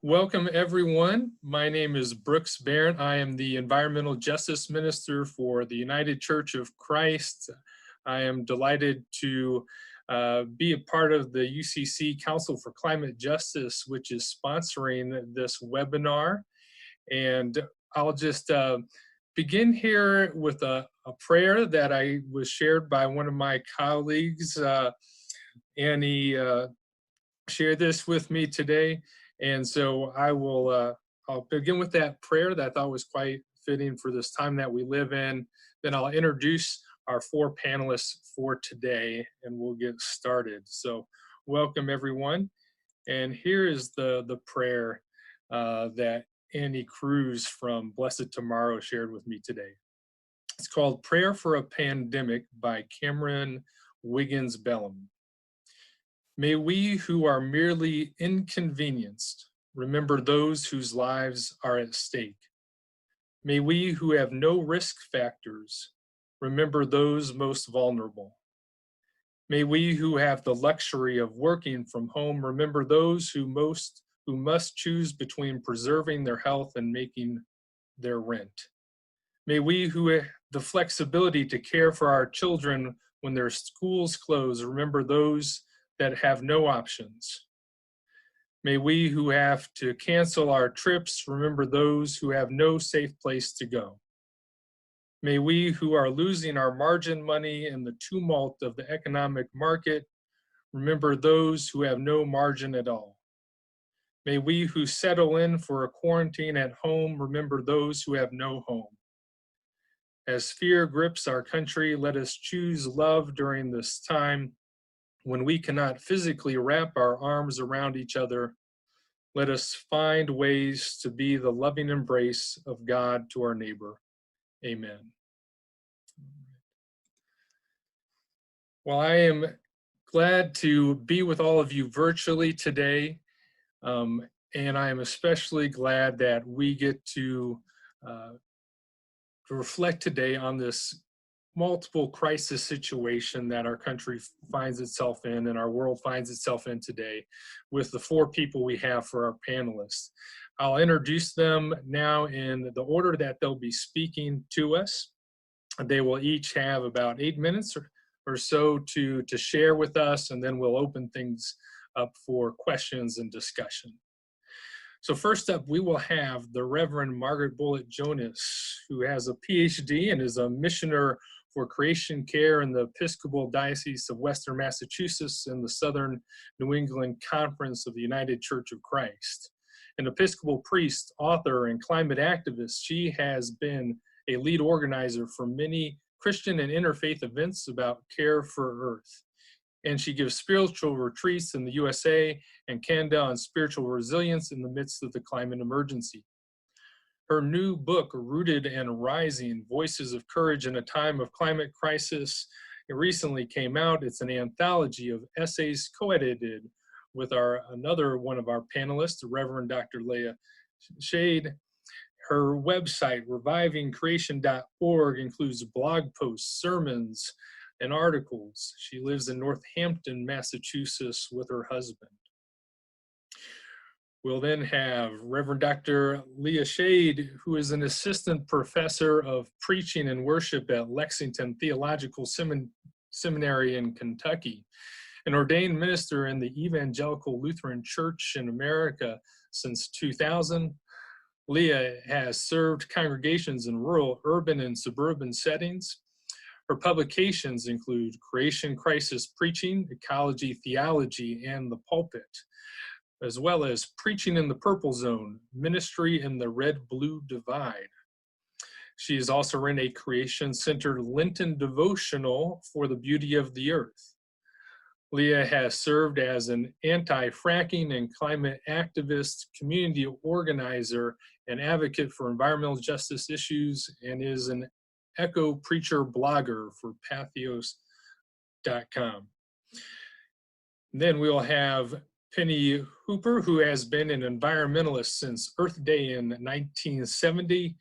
Welcome, everyone. My name is Brooks Barron. I am the Environmental Justice Minister for the United Church of Christ. I am delighted to be a part of the UCC Council for Climate Justice, which is sponsoring this webinar. And I'll just begin here with a prayer that I was shared by one of my colleagues. Annie shared this with me today. And so I'll begin with that prayer that I thought was quite fitting for this time that we live in. Then I'll introduce our four panelists for today and we'll get started. So welcome everyone. And here is the prayer that Annie Cruz from Blessed Tomorrow shared with me today. It's called Prayer for a Pandemic by Cameron Wiggins Bellamy. May we who are merely inconvenienced remember those whose lives are at stake. May we who have no risk factors remember those most vulnerable. May we who have the luxury of working from home remember those who must choose between preserving their health and making their rent. May we who have the flexibility to care for our children when their schools close remember those that have no options. May we who have to cancel our trips remember those who have no safe place to go. May we who are losing our margin money in the tumult of the economic market remember those who have no margin at all. May we who settle in for a quarantine at home remember those who have no home. As fear grips our country, let us choose love during this time. When we cannot physically wrap our arms around each other, let us find ways to be the loving embrace of God to our neighbor. Amen. Well, I am glad to be with all of you virtually today, and I am especially glad that we get to reflect today on this multiple crisis situation that our country finds itself in and our world finds itself in today with the four people we have for our panelists. I'll introduce them now in the order that they'll be speaking to us. They will each have about 8 minutes or so to share with us, and then we'll open things up for questions and discussion. So first up, we will have the Reverend Margaret Bullitt Jonas, who has a PhD and is a missioner for creation care in the Episcopal Diocese of Western Massachusetts and the Southern New England Conference of the United Church of Christ. An Episcopal priest, author, and climate activist, she has been a lead organizer for many Christian and interfaith events about care for Earth. And she gives spiritual retreats in the USA and Canada on spiritual resilience in the midst of the climate emergency. Her new book, Rooted and Rising, Voices of Courage in a Time of Climate Crisis, it recently came out. It's an anthology of essays co-edited with another one of our panelists, the Reverend Dr. Leah Shade. Her website, revivingcreation.org, includes blog posts, sermons, and articles. She lives in Northampton, Massachusetts with her husband. We'll then have Reverend Dr. Leah Shade, who is an assistant professor of preaching and worship at Lexington Theological Seminary in Kentucky, an ordained minister in the Evangelical Lutheran Church in America since 2000. Leah has served congregations in rural, urban, and suburban settings. Her publications include Creation Crisis Preaching, Ecology Theology, and the Pulpit, as well as Preaching in the Purple Zone, Ministry in the Red-Blue Divide. She has also written a creation-centered Lenten devotional for the beauty of the earth. Leah has served as an anti-fracking and climate activist, community organizer, and advocate for environmental justice issues, and is an echo preacher blogger for Pathos.com. Then we'll have Penny Hooper, who has been an environmentalist since Earth Day in 1970.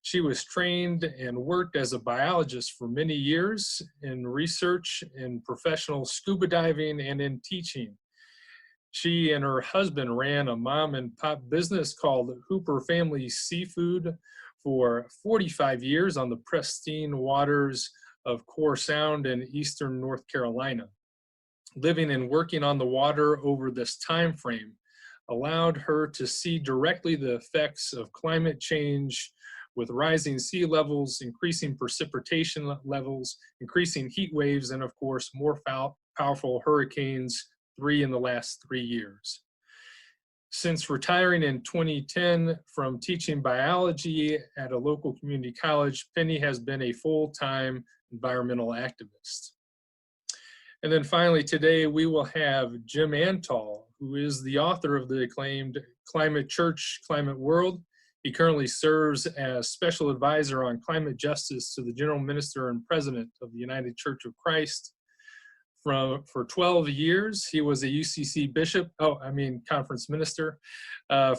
She was trained and worked as a biologist for many years in research, in professional scuba diving, and in teaching. She and her husband ran a mom and pop business called Hooper Family Seafood for 45 years on the pristine waters of Core Sound in eastern North Carolina. Living and working on the water over this time frame allowed her to see directly the effects of climate change with rising sea levels, increasing precipitation levels, increasing heat waves, and of course, more powerful hurricanes, 3 in the last 3 years. Since retiring in 2010 from teaching biology at a local community college, Penny has been a full-time environmental activist. And then finally, today we will have Jim Antal, who is the author of the acclaimed Climate Church, Climate World. He currently serves as special advisor on climate justice to the General Minister and President of the United Church of Christ. For 12 years, he was a UCC bishop, conference minister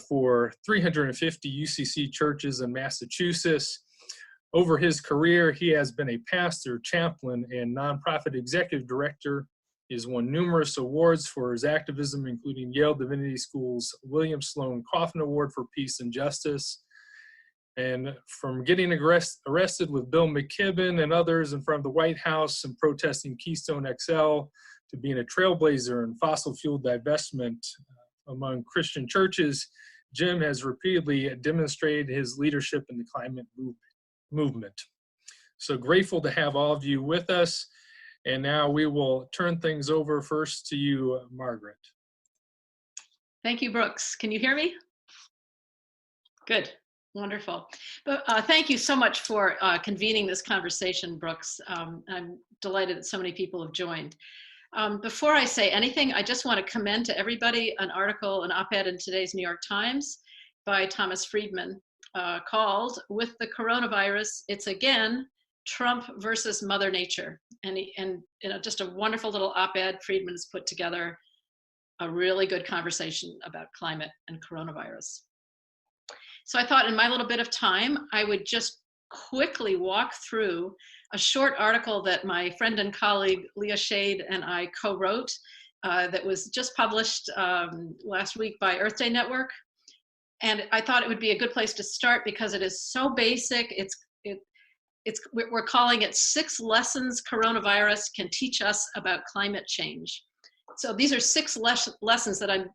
for 350 UCC churches in Massachusetts. Over his career, he has been a pastor, chaplain, and nonprofit executive director. He has won numerous awards for his activism, including Yale Divinity School's William Sloane Coffin Award for Peace and Justice. And from getting arrested with Bill McKibben and others in front of the White House and protesting Keystone XL, to being a trailblazer in fossil fuel divestment among Christian churches, Jim has repeatedly demonstrated his leadership in the climate movement. So grateful to have all of you with us. And now we will turn things over first to you, Margaret. Thank you, Brooks. Can you hear me? Good, wonderful. But thank you so much for convening this conversation, Brooks. I'm delighted that so many people have joined. Before I say anything, I just want to commend to everybody an article, an op-ed in today's New York Times by Thomas Friedman called "With the Coronavirus, It's Again Trump versus Mother Nature." And just a wonderful little op-ed. Friedman has put together a really good conversation about climate and coronavirus. So I thought in my little bit of time, I would just quickly walk through a short article that my friend and colleague Leah Shade and I co-wrote that was just published last week by Earth Day Network. And I thought it would be a good place to start because it is so basic. We're calling it 6 Lessons Coronavirus Can Teach Us About Climate Change. So these are 6 lessons that I'm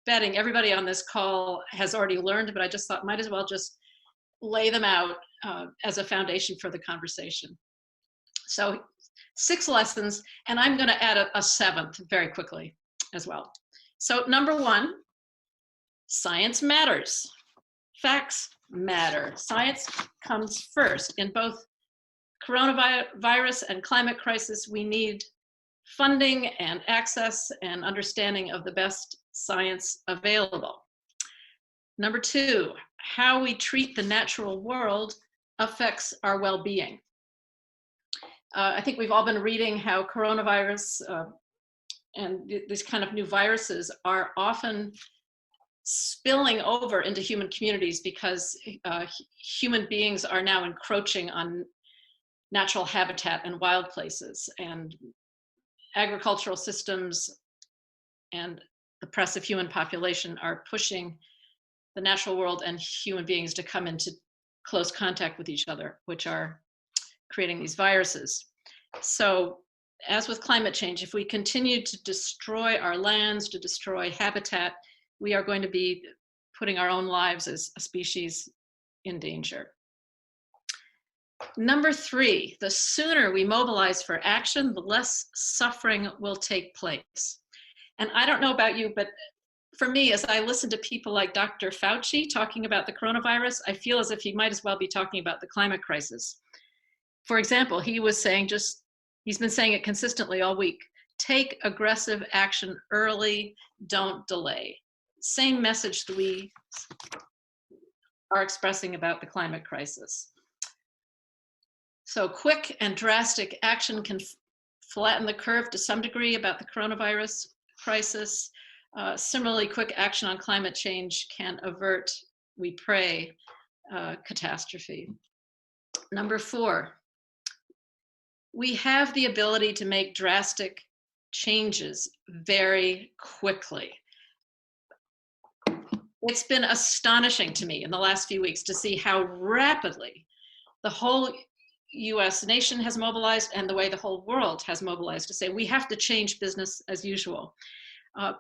betting everybody on this call has already learned, but I just thought might as well just lay them out as a foundation for the conversation. So 6 lessons, and I'm going to add a 7th very quickly as well. So number 1, science matters. Facts matter. Science comes first. In both coronavirus and climate crisis, we need funding and access and understanding of the best science available. Number 2, how we treat the natural world affects our well-being. I think we've all been reading how coronavirus and these kind of new viruses are often spilling over into human communities because human beings are now encroaching on natural habitat and wild places, and agricultural systems and the oppressive human population are pushing the natural world and human beings to come into close contact with each other, which are creating these viruses. So as with climate change, if we continue to destroy our lands, to destroy habitat, we are going to be putting our own lives as a species in danger. Number 3, the sooner we mobilize for action, the less suffering will take place. And I don't know about you, but for me, as I listen to people like Dr. Fauci talking about the coronavirus, I feel as if he might as well be talking about the climate crisis. For example, he was saying he's been saying it consistently all week, take aggressive action early, don't delay. Same message that we are expressing about the climate crisis. So quick and drastic action can flatten the curve to some degree about the coronavirus crisis. Similarly, quick action on climate change can avert, we pray, catastrophe. Number 4, we have the ability to make drastic changes very quickly. It's been astonishing to me in the last few weeks to see how rapidly the whole US nation has mobilized and the way the whole world has mobilized to say we have to change business as usual.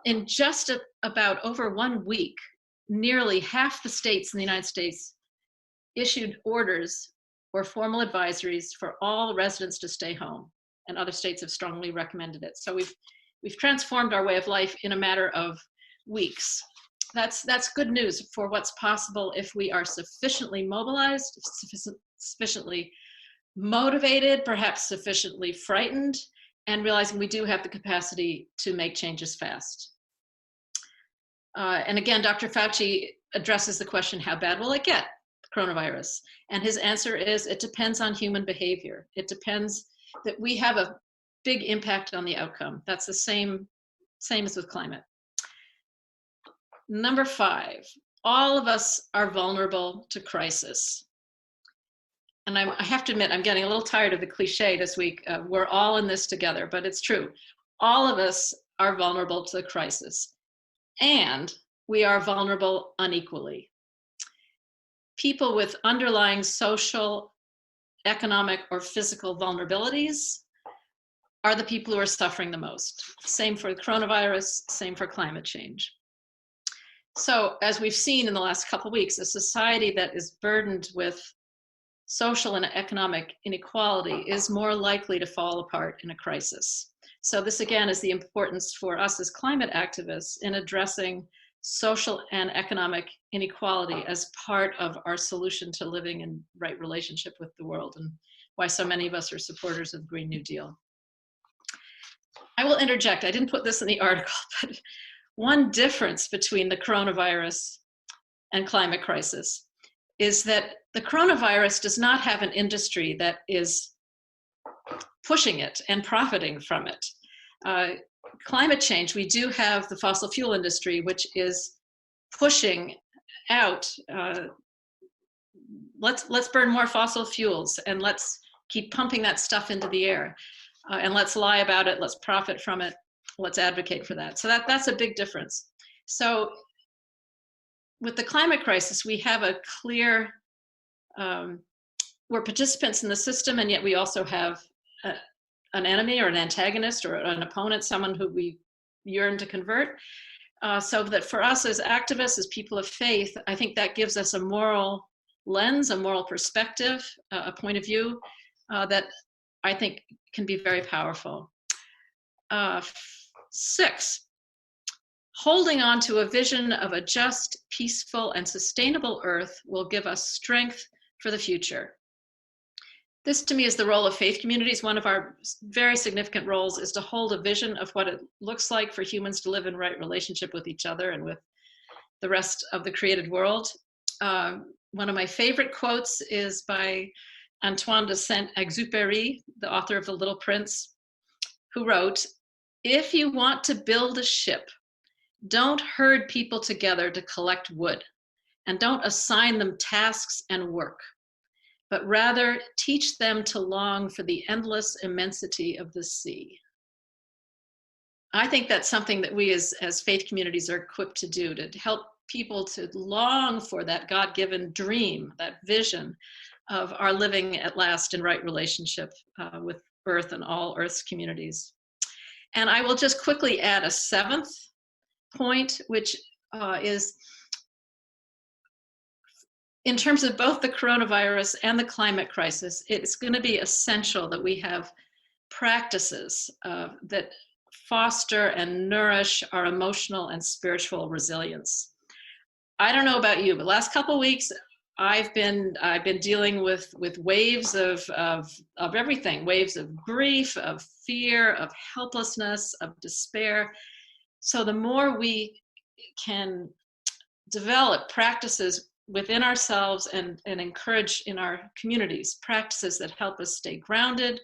In just about over 1 week, nearly half the states in the United States issued orders or formal advisories for all residents to stay home, and other states have strongly recommended it. So we've transformed our way of life in a matter of weeks. That's good news for what's possible if we are sufficiently mobilized, sufficiently motivated, perhaps sufficiently frightened, and realizing we do have the capacity to make changes fast. And again, Dr. Fauci addresses the question, how bad will it get, coronavirus? And his answer is, it depends on human behavior. It depends that we have a big impact on the outcome. That's the same as with climate. Number 5, all of us are vulnerable to crisis. And I have to admit, I'm getting a little tired of the cliche this week. We're all in this together, but it's true. All of us are vulnerable to the crisis, and we are vulnerable unequally. People with underlying social, economic, or physical vulnerabilities are the people who are suffering the most. Same for coronavirus, same for climate change. So as we've seen in the last couple of weeks, a society that is burdened with social and economic inequality is more likely to fall apart in a crisis. So this again is the importance for us as climate activists in addressing social and economic inequality as part of our solution to living in right relationship with the world, and why so many of us are supporters of the Green New Deal. I will interject, I didn't put this in the article, but one difference between the coronavirus and climate crisis is that the coronavirus does not have an industry that is pushing it and profiting from it. Climate change, we do have the fossil fuel industry, which is pushing out, let's burn more fossil fuels and let's keep pumping that stuff into the air. And let's lie about it, let's profit from it, let's advocate for that. So that's a big difference. So with the climate crisis, we have a clear, we're participants in the system, and yet we also have an enemy or an antagonist or an opponent, someone who we yearn to convert. So that for us as activists, as people of faith, I think that gives us a moral lens, a moral perspective, a point of view that I think can be very powerful. 6, holding on to a vision of a just, peaceful, and sustainable Earth will give us strength for the future. This to me is the role of faith communities. One of our very significant roles is to hold a vision of what it looks like for humans to live in right relationship with each other and with the rest of the created world. One of my favorite quotes is by Antoine de Saint-Exupéry, the author of The Little Prince, who wrote, "If you want to build a ship, don't herd people together to collect wood, and don't assign them tasks and work, but rather teach them to long for the endless immensity of the sea." I think that's something that we as faith communities are equipped to do, to help people to long for that God-given dream, that vision of our living at last in right relationship with Earth and all Earth's communities. And I will just quickly add a 7th point, which is in terms of both the coronavirus and the climate crisis, it's going to be essential that we have practices that foster and nourish our emotional and spiritual resilience. I don't know about you, but last couple of weeks, I've been dealing with waves of everything, waves of grief, of fear, of helplessness, of despair. So the more we can develop practices within ourselves and encourage in our communities, practices that help us stay grounded,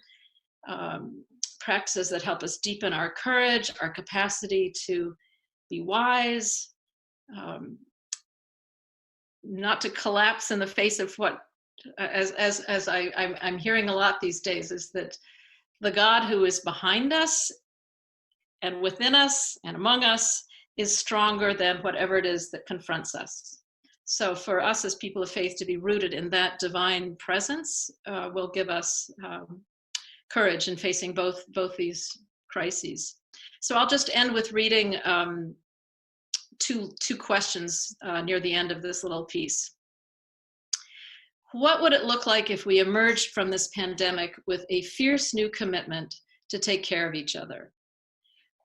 practices that help us deepen our courage, our capacity to be wise, not to collapse in the face of what, as I'm hearing a lot these days, is that the God who is behind us and within us and among us is stronger than whatever it is that confronts us. So for us as people of faith to be rooted in that divine presence will give us courage in facing both these crises. So I'll just end with reading two questions near the end of this little piece. What would it look like if we emerged from this pandemic with a fierce new commitment to take care of each other?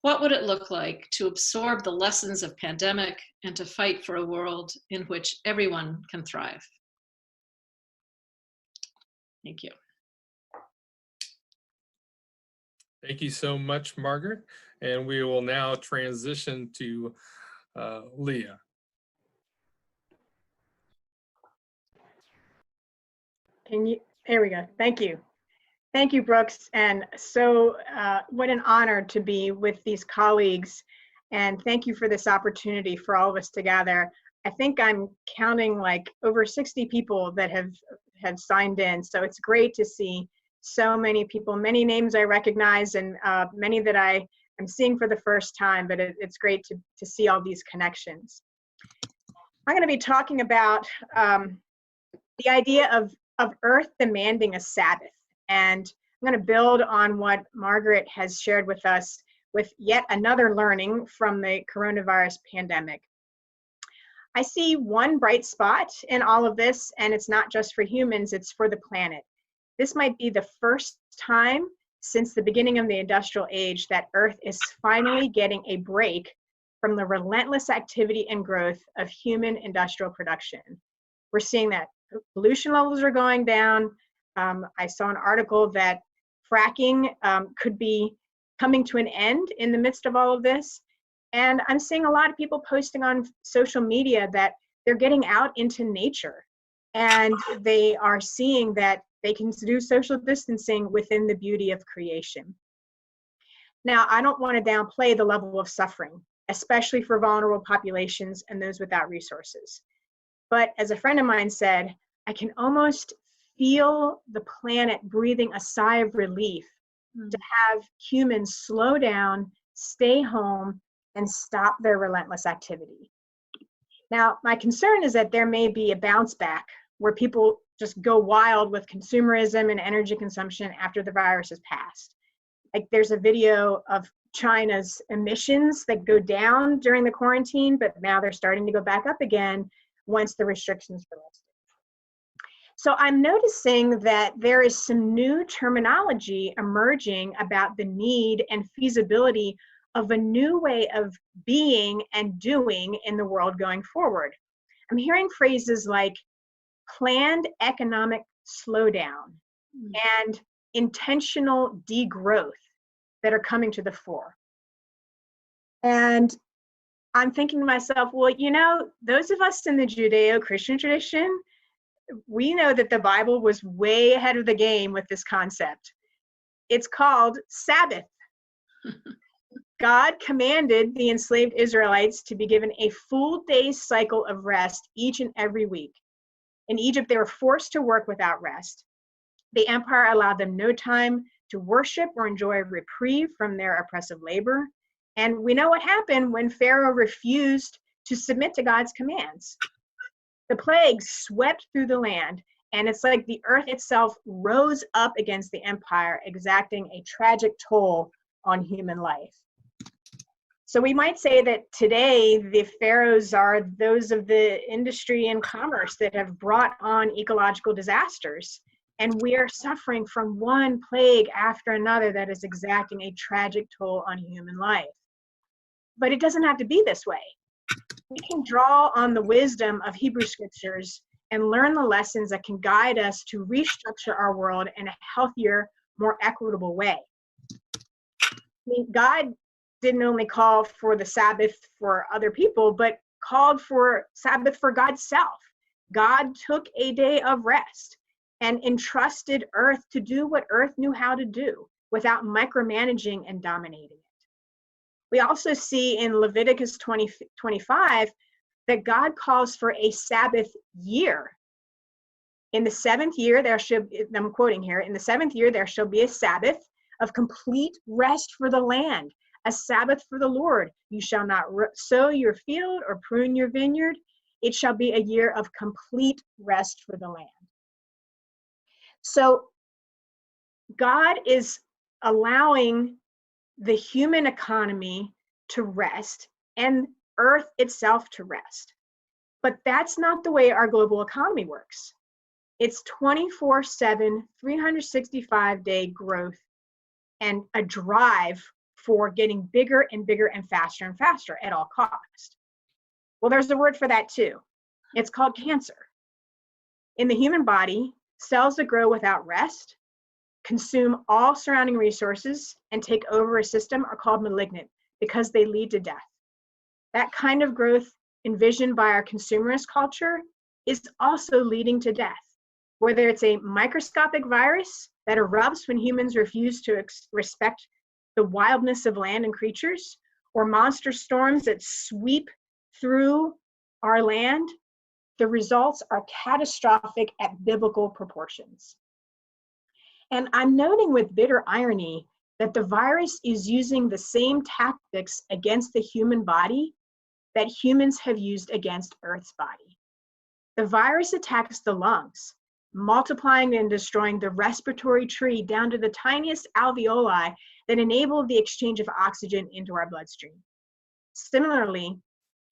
What would it look like to absorb the lessons of pandemic and to fight for a world in which everyone can thrive? Thank you. Thank you so much, Margaret. And we will now transition to Leah. There we go. Thank you. Thank you, Brooks. And so what an honor to be with these colleagues. And thank you for this opportunity for all of us to gather. I think I'm counting like over 60 people that have signed in. So it's great to see so many people, many names I recognize and many that I am seeing for the first time, but it's great to see all these connections. I'm going to be talking about the idea of Earth demanding a Sabbath. And I'm going to build on what Margaret has shared with us with yet another learning from the coronavirus pandemic. I see one bright spot in all of this, and it's not just for humans, it's for the planet. This might be the first time since the beginning of the industrial age that Earth is finally getting a break from the relentless activity and growth of human industrial production. We're seeing that pollution levels are going down. I saw an article that fracking could be coming to an end in the midst of all of this. And I'm seeing a lot of people posting on social media that they're getting out into nature and they are seeing that they can do social distancing within the beauty of creation. Now, I don't want to downplay the level of suffering, especially for vulnerable populations and those without resources. But as a friend of mine said, I can almost feel the planet breathing a sigh of relief to have humans slow down, stay home, and stop their relentless activity. Now, my concern is that there may be a bounce back where people just go wild with consumerism and energy consumption after the virus has passed. Like there's a video of China's emissions that go down during the quarantine, but now they're starting to go back up again once the restrictions are lifted. So I'm noticing that there is some new terminology emerging about the need and feasibility of a new way of being and doing in the world going forward. I'm hearing phrases like planned economic slowdown and intentional degrowth that are coming to the fore. And I'm thinking to myself, well, you know, those of us in the Judeo-Christian tradition, we know that the Bible was way ahead of the game with this concept. It's called Sabbath. God commanded the enslaved Israelites to be given a full day's cycle of rest each and every week. In Egypt, they were forced to work without rest. The empire allowed them no time to worship or enjoy a reprieve from their oppressive labor. And we know what happened when Pharaoh refused to submit to God's commands. The plagues swept through the land, and it's like the earth itself rose up against the empire, exacting a tragic toll on human life. So we might say that today the pharaohs are those of the industry and commerce that have brought on ecological disasters, and we are suffering from one plague after another that is exacting a tragic toll on human life. But it doesn't have to be this way. We can draw on the wisdom of Hebrew scriptures and learn the lessons that can guide us to restructure our world in a healthier, more equitable way. I mean, God didn't only call for the Sabbath for other people, but called for Sabbath for God's self. God took a day of rest and entrusted earth to do what earth knew how to do without micromanaging and dominating it. We also see in Leviticus 20:25 that God calls for a Sabbath year. In the seventh year, I'm quoting here, in the seventh year, there shall be a Sabbath of complete rest for the land, a Sabbath for the Lord. You shall not sow your field or prune your vineyard. It shall be a year of complete rest for the land. So God is allowing the human economy to rest and earth itself to rest. But that's not the way our global economy works. It's 24/7, 365-day growth and a drive for getting bigger and bigger and faster at all costs. Well, there's a word for that too. It's called cancer. In the human body, cells that grow without rest, consume all surrounding resources, and take over a system are called malignant because they lead to death. That kind of growth envisioned by our consumerist culture is also leading to death. Whether it's a microscopic virus that erupts when humans refuse to respect the wildness of land and creatures, or monster storms that sweep through our land, the results are catastrophic at biblical proportions. And I'm noting with bitter irony that the virus is using the same tactics against the human body that humans have used against Earth's body. The virus attacks the lungs, multiplying and destroying the respiratory tree down to the tiniest alveoli that enable the exchange of oxygen into our bloodstream. Similarly,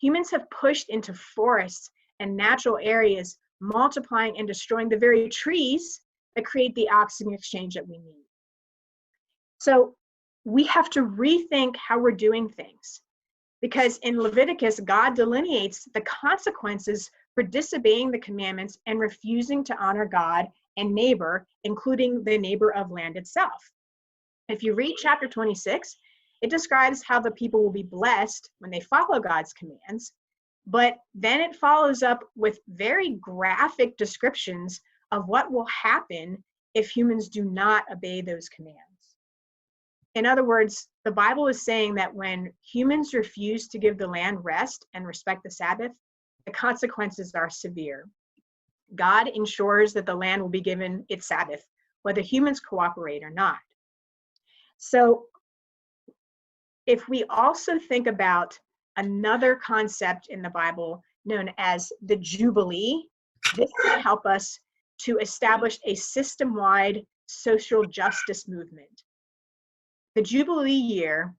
humans have pushed into forests and natural areas, multiplying and destroying the very trees that create the oxygen exchange that we need. So we have to rethink how we're doing things, because in Leviticus, God delineates the consequences for disobeying the commandments and refusing to honor God and neighbor, including the neighbor of land itself. If you read chapter 26, it describes how the people will be blessed when they follow God's commands, but then it follows up with very graphic descriptions of what will happen if humans do not obey those commands. In other words, the Bible is saying that when humans refuse to give the land rest and respect the Sabbath, the consequences are severe. God ensures that the land will be given its Sabbath, whether humans cooperate or not. So if we also think about another concept in the Bible known as the Jubilee, this can help us to establish a system-wide social justice movement. The Jubilee year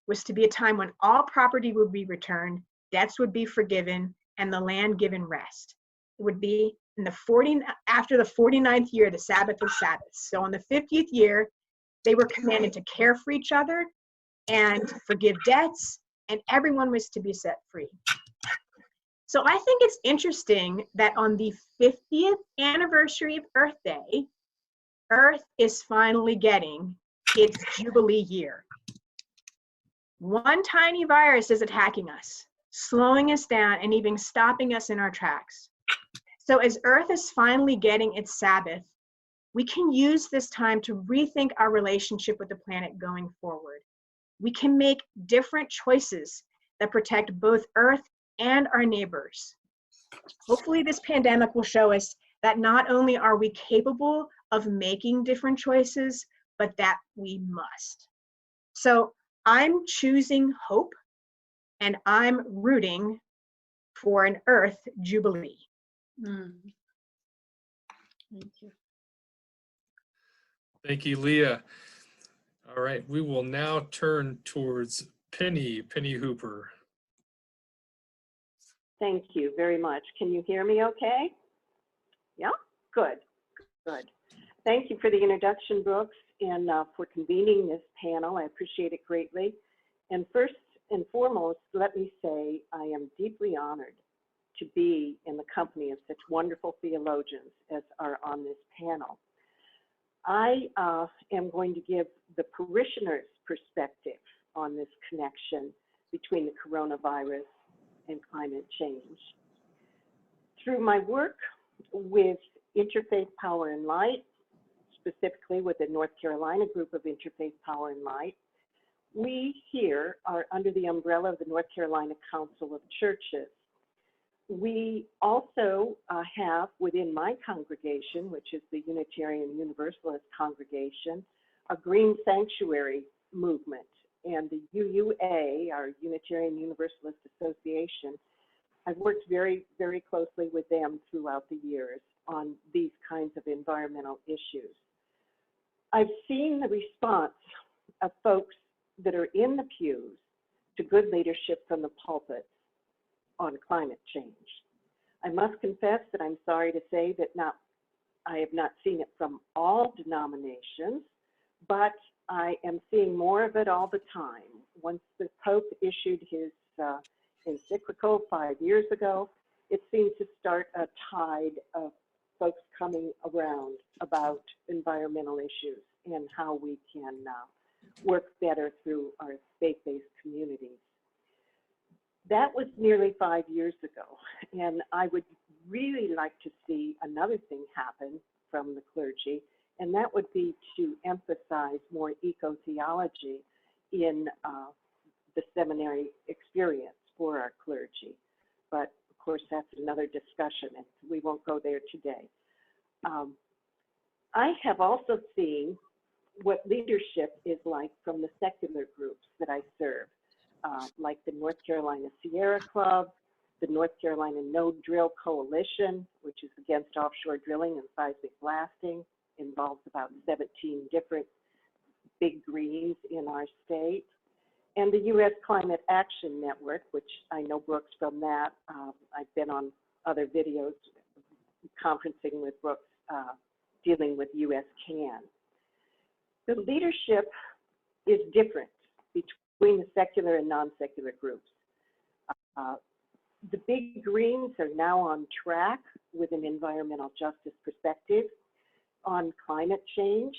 was to be a time when all property would be returned, debts would be forgiven, and the land given rest. It would be after the 49th year, the Sabbath of Sabbaths. So on the 50th year, they were commanded to care for each other and forgive debts, and everyone was to be set free. So I think it's interesting that on the 50th anniversary of Earth Day, Earth is finally getting its Jubilee year. One tiny virus is attacking us, slowing us down, and even stopping us in our tracks. So as Earth is finally getting its Sabbath, we can use this time to rethink our relationship with the planet going forward. We can make different choices that protect both Earth and our neighbors. Hopefully this pandemic will show us that not only are we capable of making different choices, but that we must. So I'm choosing hope, and I'm rooting for an Earth Jubilee. Thank you. Thank you, Leah. All right, we will now turn towards Penny Hooper. Thank you very much. Can you hear me okay? Yeah, good. Thank you for the introduction, Brooks, and for convening this panel. I appreciate it greatly. And first and foremost, let me say I am deeply honored to be in the company of such wonderful theologians as are on this panel. I am going to give the parishioners' perspective on this connection between the coronavirus and climate change. Through my work with Interfaith Power and Light, specifically with the North Carolina group of Interfaith Power and Light, we here are under the umbrella of the North Carolina Council of Churches. We also have within my congregation, which is the Unitarian Universalist congregation, a Green Sanctuary movement and the UUA, our Unitarian Universalist Association, I've worked very, very closely with them throughout the years on these kinds of environmental issues. I've seen the response of folks that are in the pews to good leadership from the pulpit on climate change. I must confess that I'm sorry to say that I have not seen it from all denominations, but I am seeing more of it all the time. Once the Pope issued his encyclical 5 years ago, it seemed to start a tide of folks coming around about environmental issues and how we can work better through our faith-based communities. That was nearly 5 years ago, and I would really like to see another thing happen from the clergy, and that would be to emphasize more eco-theology in the seminary experience for our clergy. But of course, that's another discussion, and we won't go there today. I have also seen what leadership is like from the secular groups that I serve, like the North Carolina Sierra Club, the North Carolina No Drill Coalition, which is against offshore drilling and seismic blasting, involves about 17 different big greens in our state, and the U.S. Climate Action Network, which I know Brooks from that. I've been on other videos conferencing with Brooks dealing with U.S. CAN. The leadership is different between the secular and non-secular groups. The big greens are now on track with an environmental justice perspective on climate change.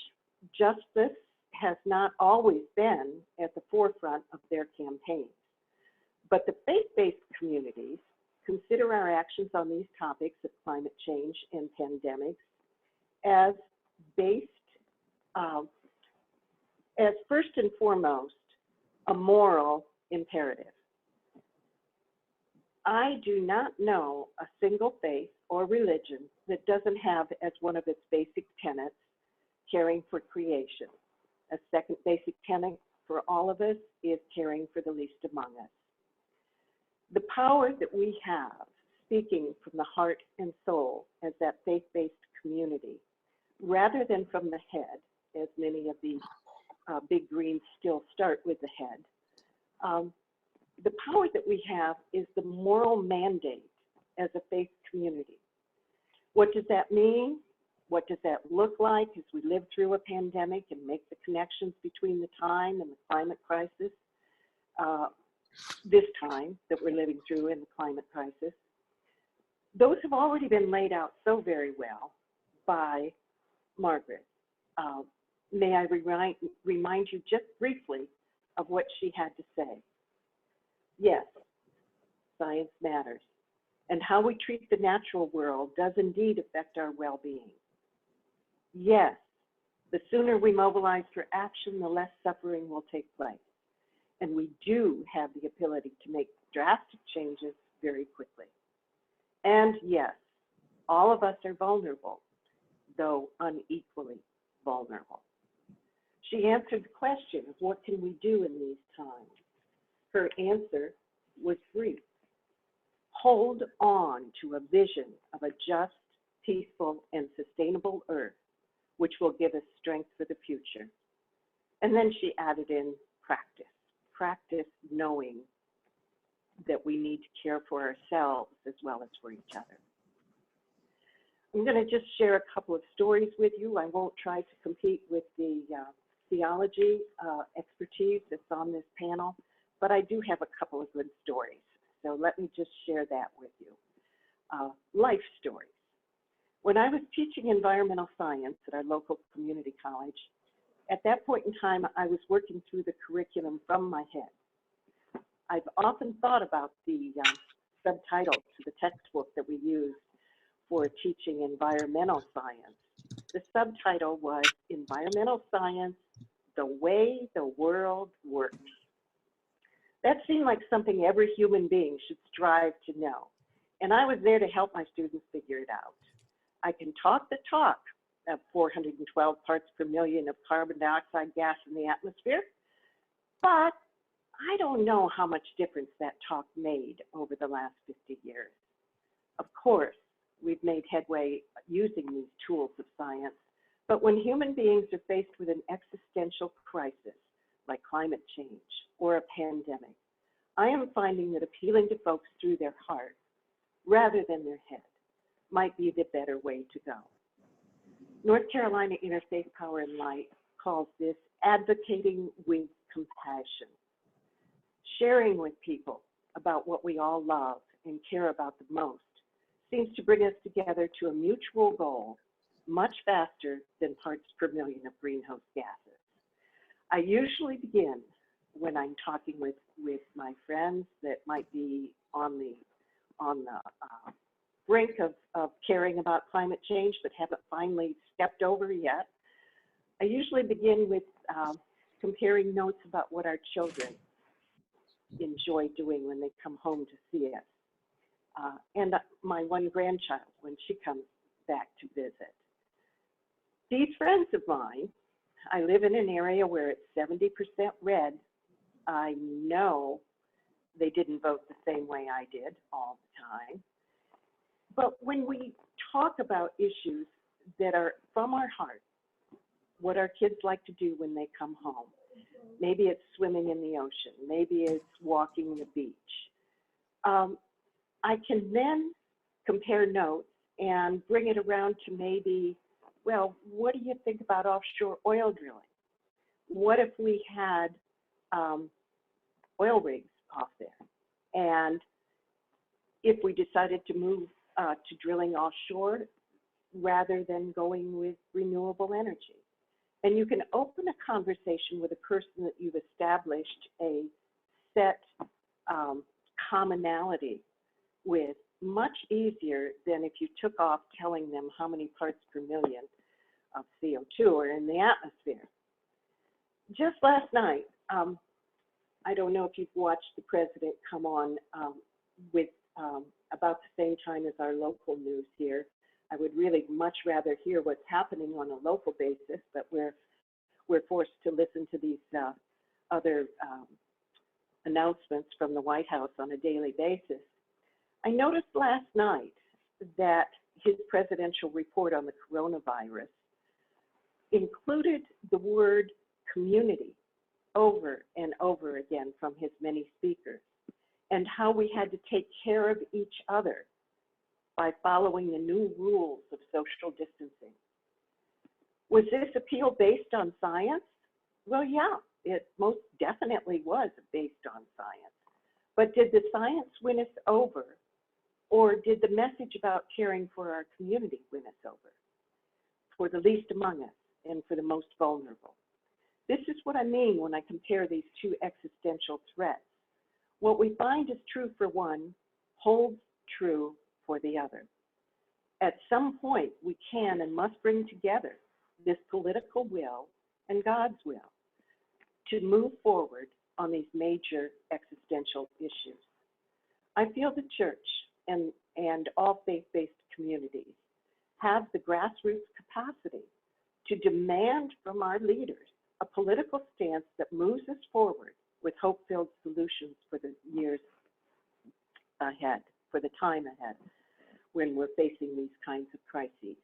Justice has not always been at the forefront of their campaigns. But the faith-based communities consider our actions on these topics of climate change and pandemics as based, as first and foremost, a moral imperative. I do not know a single faith or religion that doesn't have as one of its basic tenets caring for creation. A second basic tenet for all of us is caring for the least among us. The power that we have, speaking from the heart and soul as that faith-based community, rather than from the head, as many of the big greens still start with the head, the power that we have is the moral mandate as a faith community. What does that mean? What does that look like as we live through a pandemic and make the connections between the time and the climate crisis, this time that we're living through in the climate crisis? Those have already been laid out so very well by Margaret. May I remind you just briefly of what she had to say? Yes, science matters, and how we treat the natural world does indeed affect our well-being. Yes, the sooner we mobilize for action, the less suffering will take place. And we do have the ability to make drastic changes very quickly. And yes, all of us are vulnerable, though unequally vulnerable. She answered the question of what can we do in these times? Her answer was brief. Hold on to a vision of a just, peaceful, and sustainable earth, which will give us strength for the future. And then she added in practice. Practice knowing that we need to care for ourselves as well as for each other. I'm going to just share a couple of stories with you. I won't try to compete with the theology expertise that's on this panel, but I do have a couple of good stories. So let me just share that with you. Life stories. When I was teaching environmental science at our local community college, at that point in time, I was working through the curriculum from my head. I've often thought about the subtitle to the textbook that we used for teaching environmental science. The subtitle was Environmental Science, the Way the World Works. That seemed like something every human being should strive to know. And I was there to help my students figure it out. I can talk the talk of 412 parts per million of carbon dioxide gas in the atmosphere, But I don't know how much difference that talk made over the last 50 years. Of course, we've made headway using these tools of science, but when human beings are faced with an existential crisis like climate change or a pandemic, I am finding that appealing to folks through their heart rather than their head might be the better way to go. North Carolina Interfaith Power and Light calls this advocating with compassion. Sharing with people about what we all love and care about the most seems to bring us together to a mutual goal much faster than parts per million of greenhouse gases. I usually begin when I'm talking with my friends that might be on the brink of caring about climate change but haven't finally stepped over yet. I usually begin with comparing notes about what our children enjoy doing when they come home to see us, and my one grandchild when she comes back to visit. These friends of mine, I live in an area where it's 70% red. I know they didn't vote the same way I did all the time. But when we talk about issues that are from our heart, what our kids like to do when they come home, maybe it's swimming in the ocean, maybe it's walking the beach, I can then compare notes and bring it around to maybe, well, what do you think about offshore oil drilling? What if we had oil rigs off there? And if we decided to move to drilling offshore rather than going with renewable energy? And you can open a conversation with a person that you've established a set commonality with much easier than if you took off telling them how many parts per million of CO2 are in the atmosphere. Just last night, I don't know if you've watched the president come on with about the same time as our local news here. I would really much rather hear what's happening on a local basis, but we're forced to listen to these other announcements from the White House on a daily basis. I noticed last night that his presidential report on the coronavirus included the word community over and over again from his many speakers, and how we had to take care of each other by following the new rules of social distancing. Was this appeal based on science? Well, yeah, it most definitely was based on science. But did the science win us over? Or did the message about caring for our community win us over? For the least among us and for the most vulnerable. This is what I mean when I compare these two existential threats. What we find is true for one holds true for the other. At some point, we can and must bring together this political will and God's will to move forward on these major existential issues. I feel the church and all faith-based communities have the grassroots capacity to demand from our leaders a political stance that moves us forward with hope-filled solutions for the years ahead, for the time ahead, when we're facing these kinds of crises.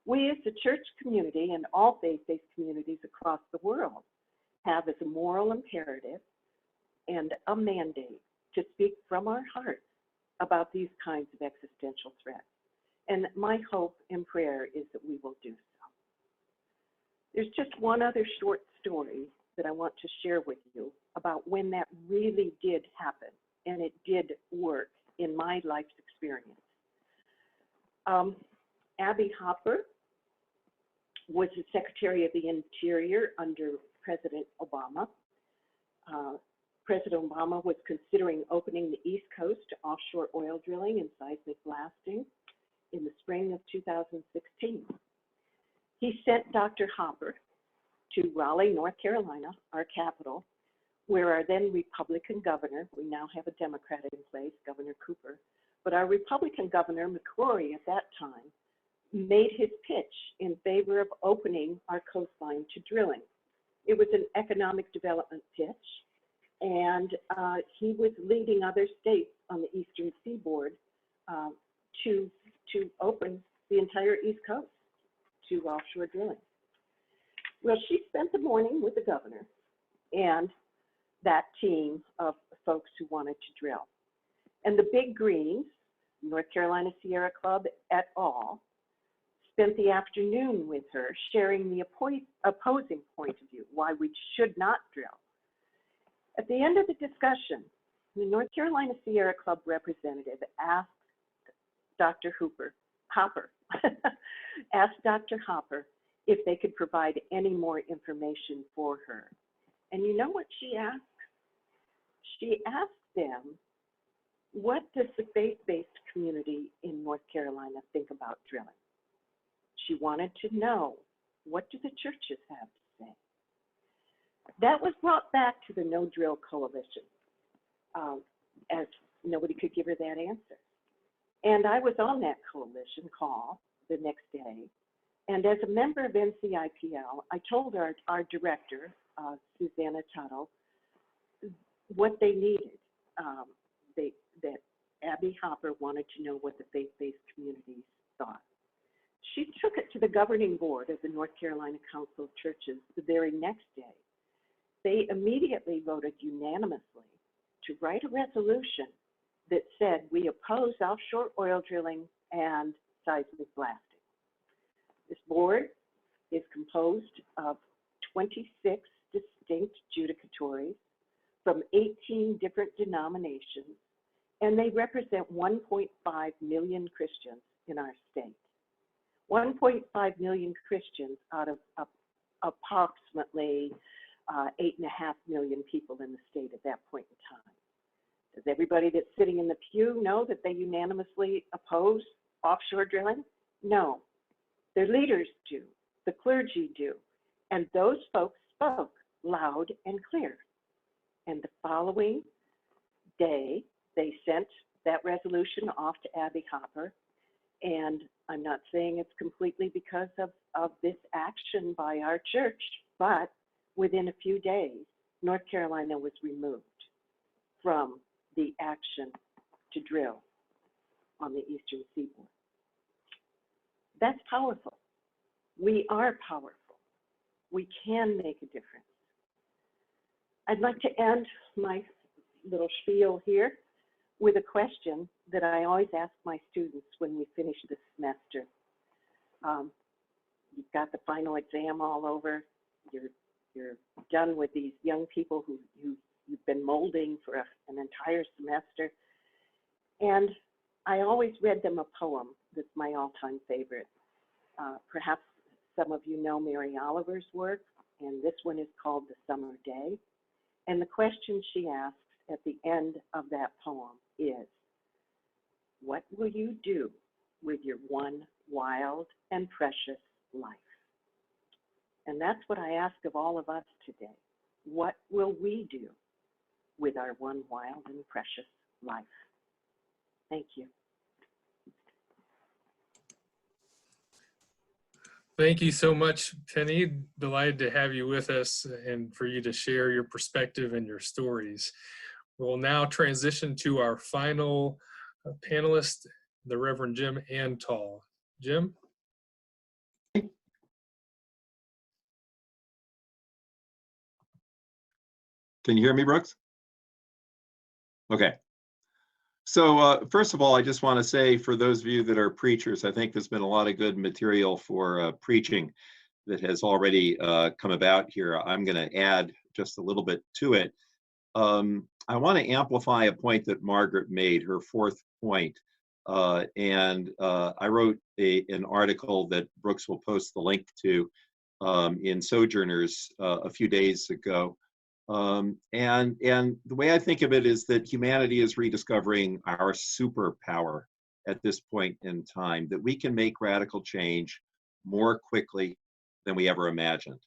We as a church community and all faith-based communities across the world have as a moral imperative and a mandate to speak from our hearts about these kinds of existential threats. And my hope and prayer is that we will do so. There's just one other short story that I want to share with you about when that really did happen, and it did work in my life's experience. Abby Hopper was the Secretary of the Interior under President Obama. President Obama was considering opening the East Coast to offshore oil drilling and seismic blasting in the spring of 2016. He sent Dr. Hopper to Raleigh, North Carolina, our capital, where our then Republican governor, we now have a Democrat in place, Governor Cooper, but our Republican governor, McCrory, at that time, made his pitch in favor of opening our coastline to drilling It was an economic development pitch, and he was leading other states on the eastern seaboard to open the entire East Coast to offshore drilling. Well, she spent the morning with the governor and that team of folks who wanted to drill. And the Big Greens, North Carolina Sierra Club et al., spent the afternoon with her sharing the opposing point of view, why we should not drill. At the end of the discussion, the North Carolina Sierra Club representative asked Dr. Hopper asked Dr. Hopper if they could provide any more information for her. And you know what she asked? She asked them, what does the faith-based community in North Carolina think about drilling? She wanted to know, what do the churches have to say? That was brought back to the No Drill Coalition, as nobody could give her that answer. And I was on that coalition call the next day. And as a member of NCIPL, I told our director, Susanna Tuttle, what they needed. That Abby Hopper wanted to know what the faith-based communities thought. She took it to the governing board of the North Carolina Council of Churches the very next day. They immediately voted unanimously to write a resolution that said we oppose offshore oil drilling and seismic blasting. This board is composed of 26 distinct judicatories from 18 different denominations, and they represent 1.5 million Christians in our state. 1.5 million Christians out of approximately 8.5 million people in the state at that point in time. Does everybody that's sitting in the pew know that they unanimously oppose offshore drilling? No. Their leaders do. The clergy do. And those folks spoke loud and clear. And the following day, they sent that resolution off to Abby Hopper. And I'm not saying it's completely because of this action by our church, but within a few days, North Carolina was removed from the action to drill on the eastern seaboard. That's powerful. We are powerful. We can make a difference. I'd like to end my little spiel here with a question that I always ask my students when we finish the semester. You've got the final exam all over. You're done with these young people who you've been molding for an entire semester. And I always read them a poem that's my all-time favorite. Perhaps some of you know Mary Oliver's work, and this one is called The Summer Day. And the question she asks at the end of that poem is, what will you do with your one wild and precious life? And that's what I ask of all of us today. What will we do with our one wild and precious life? Thank you. Thank you so much, Penny. Delighted to have you with us and for you to share your perspective and your stories. We'll now transition to our final panelist, the Reverend Jim Antal. Jim? Can you hear me, Brooks? Okay. So first of all, I just want to say for those of you that are preachers, I think there's been a lot of good material for preaching that has already come about here. I'm going to add just a little bit to it. I want to amplify a point that Margaret made, her fourth point. I wrote an article that Brooks will post the link to in Sojourners a few days ago. And the way I think of it is that humanity is rediscovering our superpower at this point in time, that we can make radical change more quickly than we ever imagined.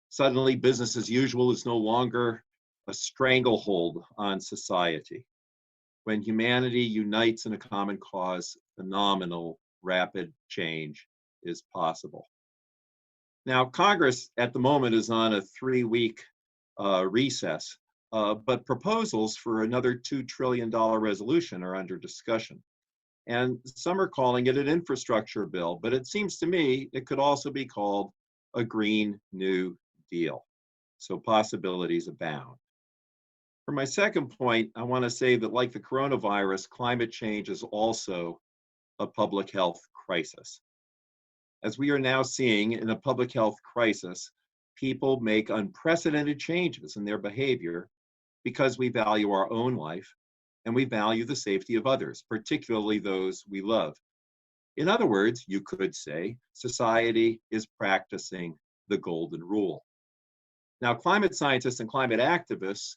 Suddenly, business as usual is no longer a stranglehold on society. When humanity unites in a common cause, phenomenal, rapid change is possible. Now, Congress at the moment is on a 3-week recess, but proposals for another $2 trillion resolution are under discussion. And some are calling it an infrastructure bill, but it seems to me it could also be called a Green New Deal. So possibilities abound. For my second point, I want to say that like the coronavirus, climate change is also a public health crisis. As we are now seeing in a public health crisis, people make unprecedented changes in their behavior because we value our own life and we value the safety of others, particularly those we love. In other words, you could say society is practicing the golden rule. Now, climate scientists and climate activists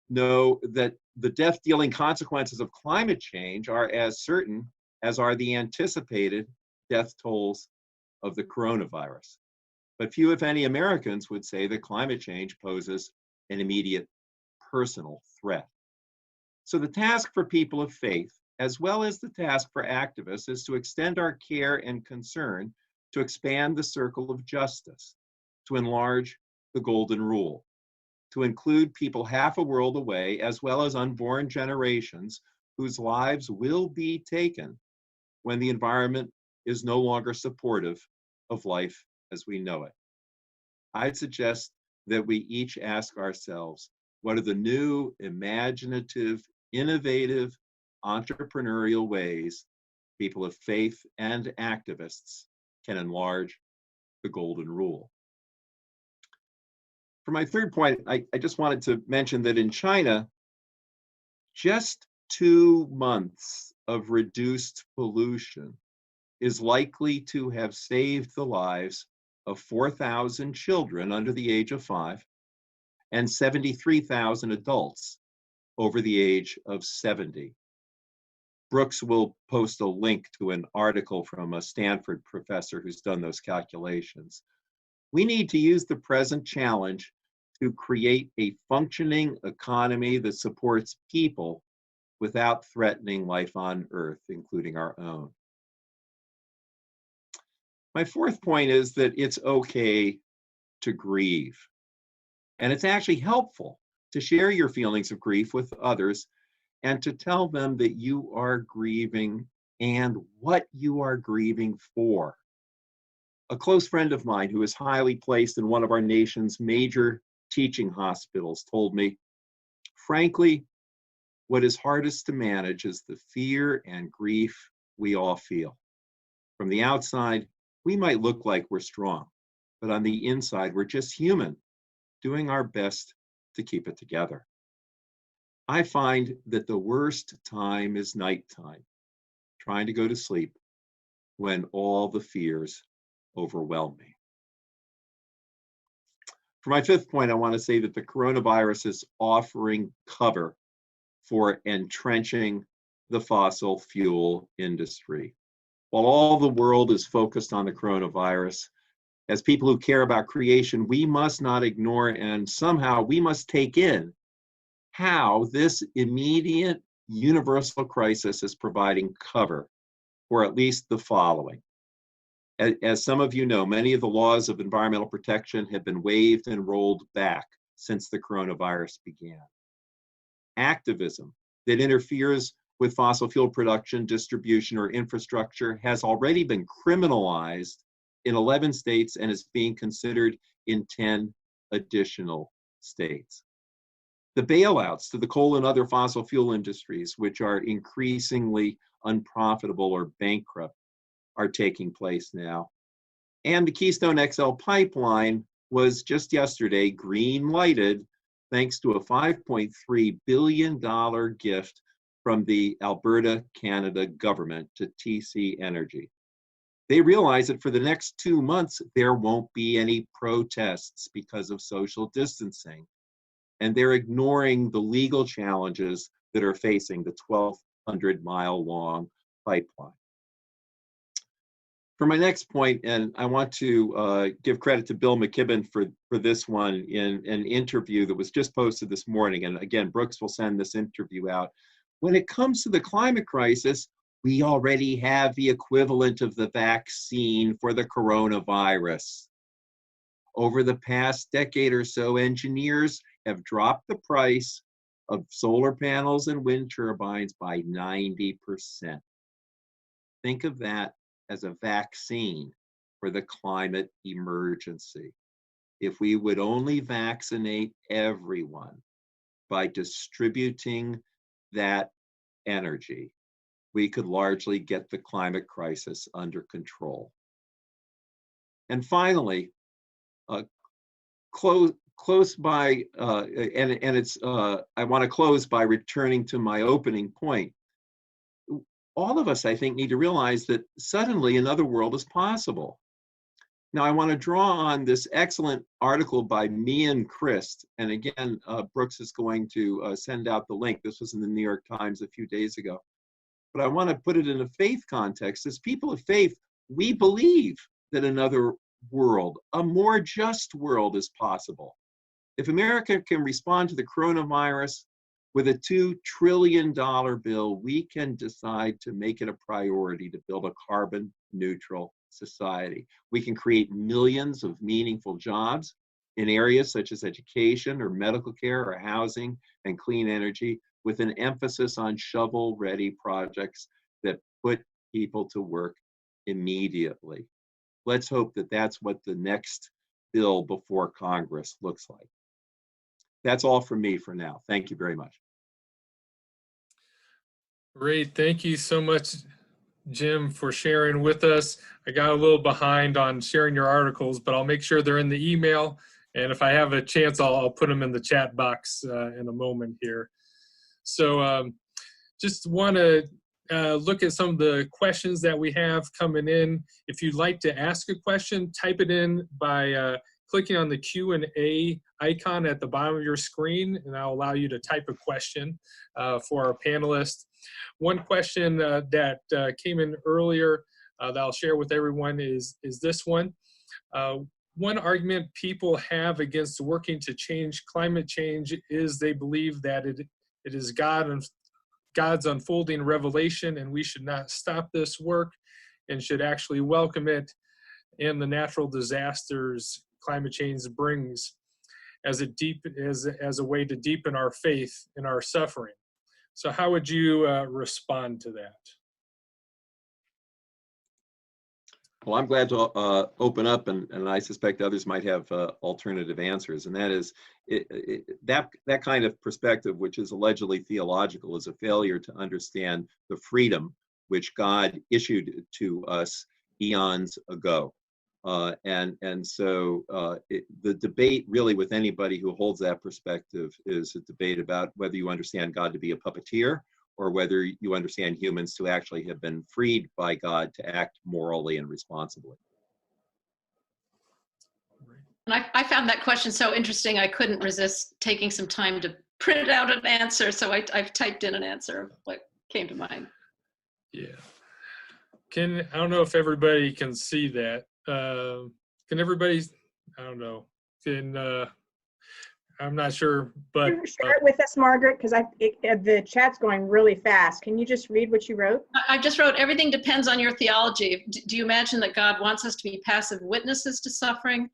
know that the death-dealing consequences of climate change are as certain as are the anticipated death tolls of the coronavirus. But few, if any, Americans would say that climate change poses an immediate personal threat. So the task for people of faith, as well as the task for activists, is to extend our care and concern to expand the circle of justice, to enlarge the golden rule, to include people half a world away, as well as unborn generations whose lives will be taken when the environment is no longer supportive of life as we know it. I'd suggest that we each ask ourselves, what are the new, imaginative, innovative, entrepreneurial ways people of faith and activists can enlarge the golden rule? For my third point, I just wanted to mention that in China, just 2 months of reduced pollution is likely to have saved the lives of 4,000 children under the age of 5 and 73,000 adults over the age of 70. Brooks will post a link to an article from a Stanford professor who's done those calculations. We need to use the present challenge to create a functioning economy that supports people without threatening life on Earth, including our own. My fourth point is that it's okay to grieve. And it's actually helpful to share your feelings of grief with others and to tell them that you are grieving and what you are grieving for. A close friend of mine who is highly placed in one of our nation's major teaching hospitals told me, frankly, what is hardest to manage is the fear and grief we all feel. From the outside, we might look like we're strong, but on the inside, we're just human, doing our best to keep it together. I find that the worst time is nighttime, trying to go to sleep when all the fears overwhelm me. For my fifth point, I want to say that the coronavirus is offering cover for entrenching the fossil fuel industry. While all the world is focused on the coronavirus, as people who care about creation, we must not ignore and somehow we must take in how this immediate universal crisis is providing cover for at least the following. As some of you know, many of the laws of environmental protection have been waived and rolled back since the coronavirus began. Activism that interferes with fossil fuel production, distribution, or infrastructure has already been criminalized in 11 states and is being considered in 10 additional states. The bailouts to the coal and other fossil fuel industries, which are increasingly unprofitable or bankrupt, are taking place now. And the Keystone XL pipeline was just yesterday green lighted thanks to a $5.3 billion gift from the Alberta, Canada government to TC Energy. They realize that for the next 2 months, there won't be any protests because of social distancing. And they're ignoring the legal challenges that are facing the 1,200-mile long pipeline. For my next point, and I want to give credit to Bill McKibben for this one in an interview that was just posted this morning. And again, Brooks will send this interview out. When it comes to the climate crisis, we already have the equivalent of the vaccine for the coronavirus. Over the past decade or so, engineers have dropped the price of solar panels and wind turbines by 90%. Think of that as a vaccine for the climate emergency. If we would only vaccinate everyone by distributing that energy, we could largely get the climate crisis under control. And finally, close by, I want to close by returning to my opening point. All of us, I think, need to realize that suddenly another world is possible. Now, I want to draw on this excellent article by Mian Christ, and again, Brooks is going to send out the link. This was in the New York Times a few days ago. But I want to put it in a faith context. As people of faith, we believe that another world, a more just world, is possible. If America can respond to the coronavirus with a $2 trillion bill, we can decide to make it a priority to build a carbon neutral society. We can create millions of meaningful jobs in areas such as education or medical care or housing and clean energy, with an emphasis on shovel-ready projects that put people to work immediately. Let's hope that that's what the next bill before Congress looks like. That's all from me for now. Thank you very much. Great. Thank you so much, Jim, for sharing with us. I got a little behind on sharing your articles, but I'll make sure they're in the email. And if I have a chance, I'll put them in the chat box in a moment here. So just want to look at some of the questions that we have coming in. If you'd like to ask a question, type it in by clicking on the Q&A icon at the bottom of your screen, and I'll allow you to type a question for our panelists. One question that came in earlier that I'll share with everyone is this one. One argument people have against working to change climate change is they believe that it is God's unfolding revelation, and we should not stop this work and should actually welcome it and the natural disasters climate change brings as a way to deepen our faith in our suffering. So how would you respond to that? Well, I'm glad to open up, and I suspect others might have alternative answers, and that is that kind of perspective, which is allegedly theological, is a failure to understand the freedom which God issued to us eons ago. And so the debate really with anybody who holds that perspective is a debate about whether you understand God to be a puppeteer or whether you understand humans to actually have been freed by God to act morally and responsibly. And I found that question so interesting, I couldn't resist taking some time to print out an answer. So I've typed in an answer of what came to mind. Yeah. I don't know if everybody can see that. Can everybody, I don't know, I'm not sure, but. Can you share it with us, Margaret? Because the chat's going really fast. Can you just read what you wrote? I just wrote, everything depends on your theology. Do you imagine that God wants us to be passive witnesses to suffering?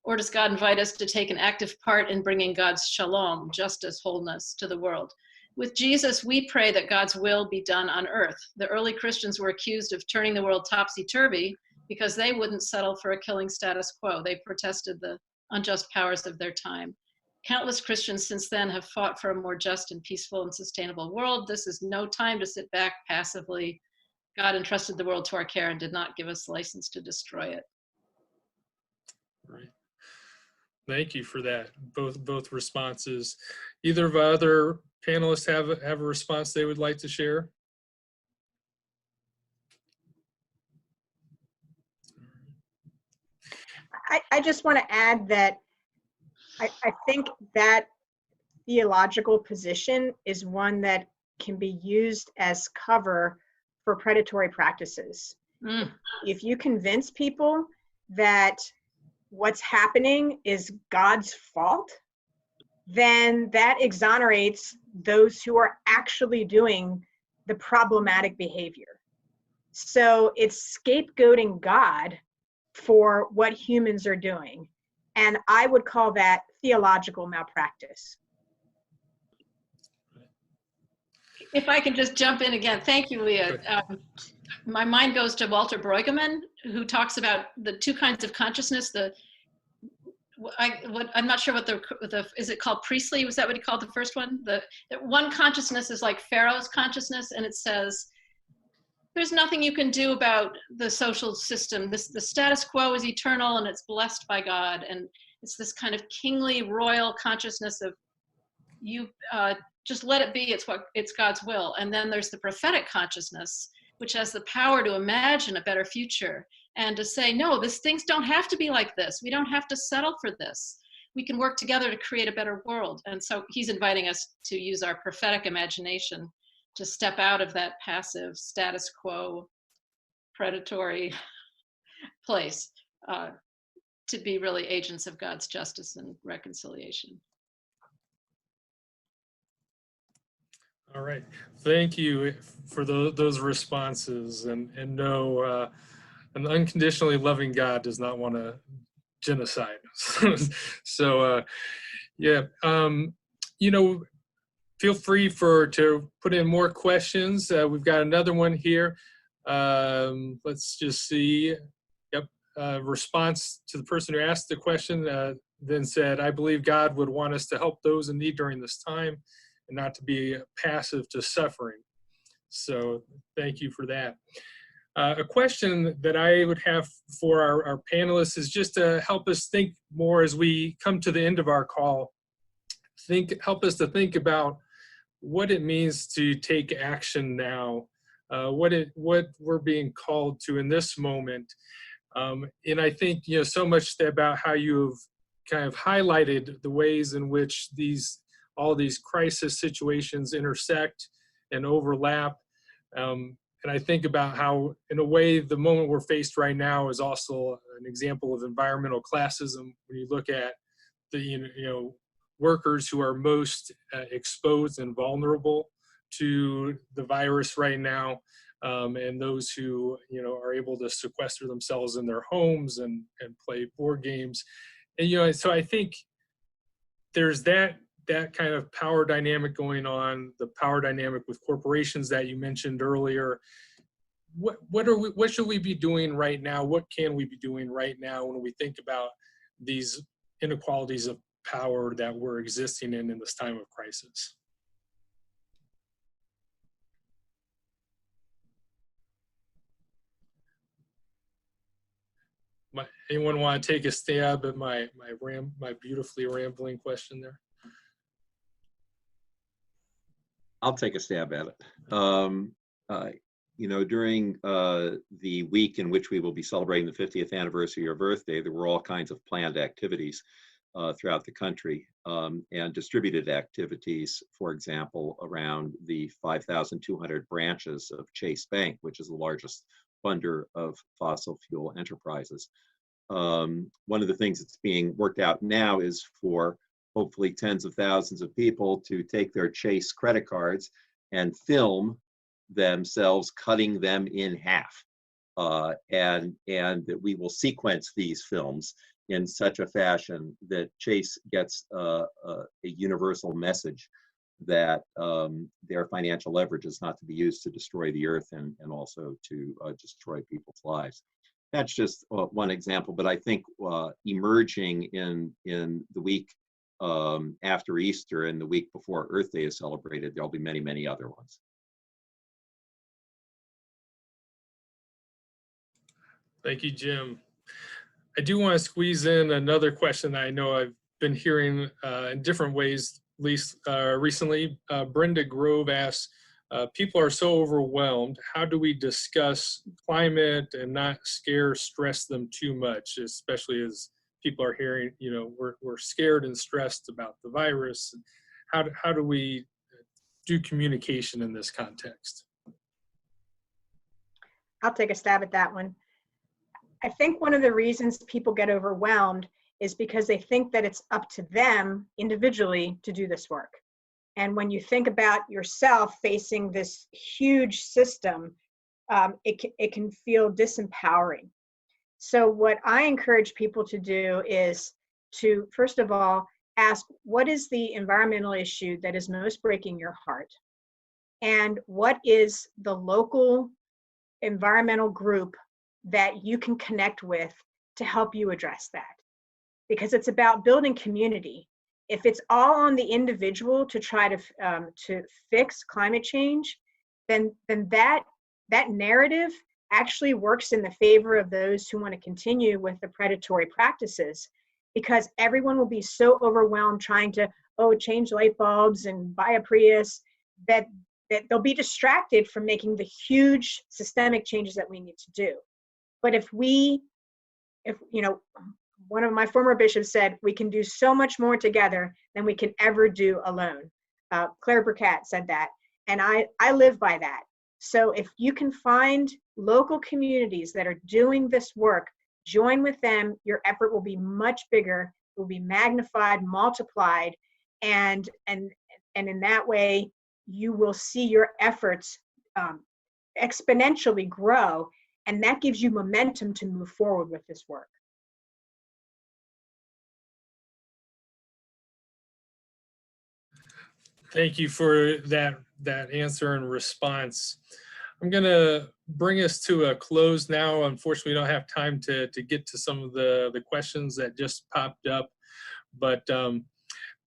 Or does God invite us to take an active part in bringing God's shalom, justice, wholeness to the world? With Jesus, we pray that God's will be done on earth. The early Christians were accused of turning the world topsy-turvy because they wouldn't settle for a killing status quo. They protested the unjust powers of their time. Countless Christians since then have fought for a more just and peaceful and sustainable world. This is no time to sit back passively. God entrusted the world to our care and did not give us license to destroy it. Right. Thank you for that, both responses. Either of our other panelists have a response they would like to share? I just want to add that I think that theological position is one that can be used as cover for predatory practices. If you convince people that what's happening is God's fault, then that exonerates those who are actually doing the problematic behavior. So it's scapegoating God for what humans are doing. And I would call that theological malpractice. If I can just jump in again, thank you, Leah. My mind goes to Walter Brueggemann, who talks about the two kinds of consciousness. I'm not sure what the is it called Priestley? Was that what he called the first one? The one consciousness is like Pharaoh's consciousness, and it says there's nothing you can do about the social system. The status quo is eternal and it's blessed by God, and it's this kind of kingly royal consciousness of you just let it be. It's God's will. And then there's the prophetic consciousness, which has the power to imagine a better future and to say, no, things don't have to be like this. We don't have to settle for this. We can work together to create a better world. And so he's inviting us to use our prophetic imagination to step out of that passive status quo predatory place to be really agents of God's justice and reconciliation. All right, thank you for those responses. And no, an unconditionally loving God does not want to genocide. So yeah, feel free to put in more questions. We've got another one here. Let's just see. Yep, response to the person who asked the question then said, I believe God would want us to help those in need during this time and not to be passive to suffering. So thank you for that. A question that I would have for our panelists is just to help us think more as we come to the end of our call. Help us to think about what it means to take action now, what we're being called to in this moment. And I think, so much about how you've kind of highlighted the ways in which all these crisis situations intersect and overlap. And I think about how, in a way, the moment we're faced right now is also an example of environmental classism. When you look at the workers who are most exposed and vulnerable to the virus right now, and those who are able to sequester themselves in their homes and play board games, and so I think there's that kind of power dynamic going on, the power dynamic with corporations that you mentioned earlier. What should we be doing right now? What can we be doing right now when we think about these inequalities of power that we're existing in this time of crisis? Anyone want to take a stab at my beautifully rambling question there? I'll take a stab at it. During the week in which we will be celebrating the 50th anniversary of Earth Day, there were all kinds of planned activities throughout the country, and distributed activities, for example, around the 5,200 branches of Chase Bank, which is the largest funder of fossil fuel enterprises. One of the things that's being worked out now is for hopefully tens of thousands of people to take their Chase credit cards and film themselves cutting them in half. And that we will sequence these films in such a fashion that Chase gets a universal message that their financial leverage is not to be used to destroy the earth and also to destroy people's lives. That's just one example, but I think emerging in the week after Easter and the week before Earth Day is celebrated, there'll be many, many other ones. Thank you, Jim. I do want to squeeze in another question that I know I've been hearing in different ways, at least recently. Brenda Grove asks, people are so overwhelmed. How do we discuss climate and not stress them too much, especially as people are hearing, we're scared and stressed about the virus. How do we do communication in this context? I'll take a stab at that one. I think one of the reasons people get overwhelmed is because they think that it's up to them individually to do this work. And when you think about yourself facing this huge system, it can feel disempowering. So what I encourage people to do is to, first of all, ask what is the environmental issue that is most breaking your heart? And what is the local environmental group that you can connect with to help you address that? Because it's about building community. If it's all on the individual to try to fix climate change, then that narrative actually works in the favor of those who want to continue with the predatory practices, because everyone will be so overwhelmed trying to change light bulbs and buy a Prius that they'll be distracted from making the huge systemic changes that we need to do. But if one of my former bishops said, we can do so much more together than we can ever do alone. Claire Burkett said that, and I live by that. So if you can find local communities that are doing this work, join with them, your effort will be much bigger, it will be magnified, multiplied, and in that way, you will see your efforts exponentially grow, and that gives you momentum to move forward with this work. Thank you for that answer and response. I'm going to bring us to a close now. Unfortunately, we don't have time to get to some of the questions that just popped up, but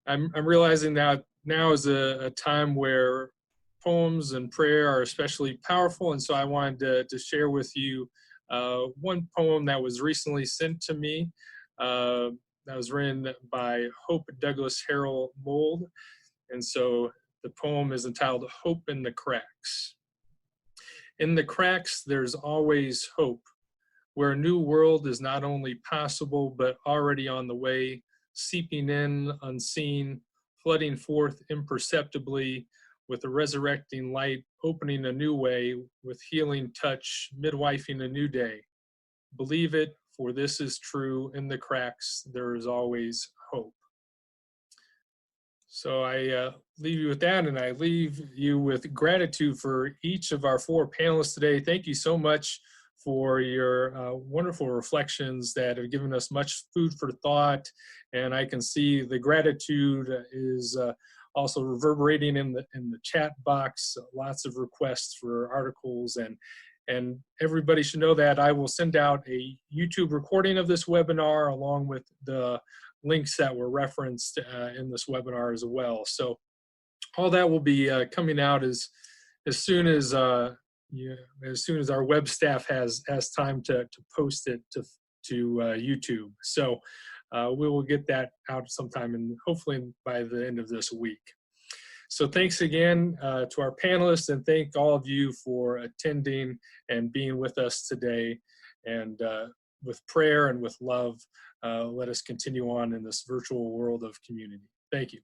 I'm realizing that now is a time where poems and prayer are especially powerful, and so I wanted to share with you one poem that was recently sent to me that was written by Hope Douglas Harrell Mold. And so the poem is entitled Hope in the Cracks. In the cracks, there's always hope, where a new world is not only possible, but already on the way, seeping in unseen, flooding forth imperceptibly, with a resurrecting light, opening a new way, with healing touch, midwifing a new day. Believe it, for this is true, in the cracks, there is always hope. So I leave you with that, and I leave you with gratitude for each of our 4 panelists today. Thank you so much for your wonderful reflections that have given us much food for thought, and I can see the gratitude is also reverberating in the chat box. Lots of requests for articles, and everybody should know that I will send out a YouTube recording of this webinar along with the links that were referenced in this webinar as well. So all that will be coming out as soon as our web staff has time to post it to YouTube. So we will get that out sometime, and hopefully by the end of this week. So thanks again to our panelists, and thank all of you for attending and being with us today. And with prayer and with love, let us continue on in this virtual world of community. Thank you.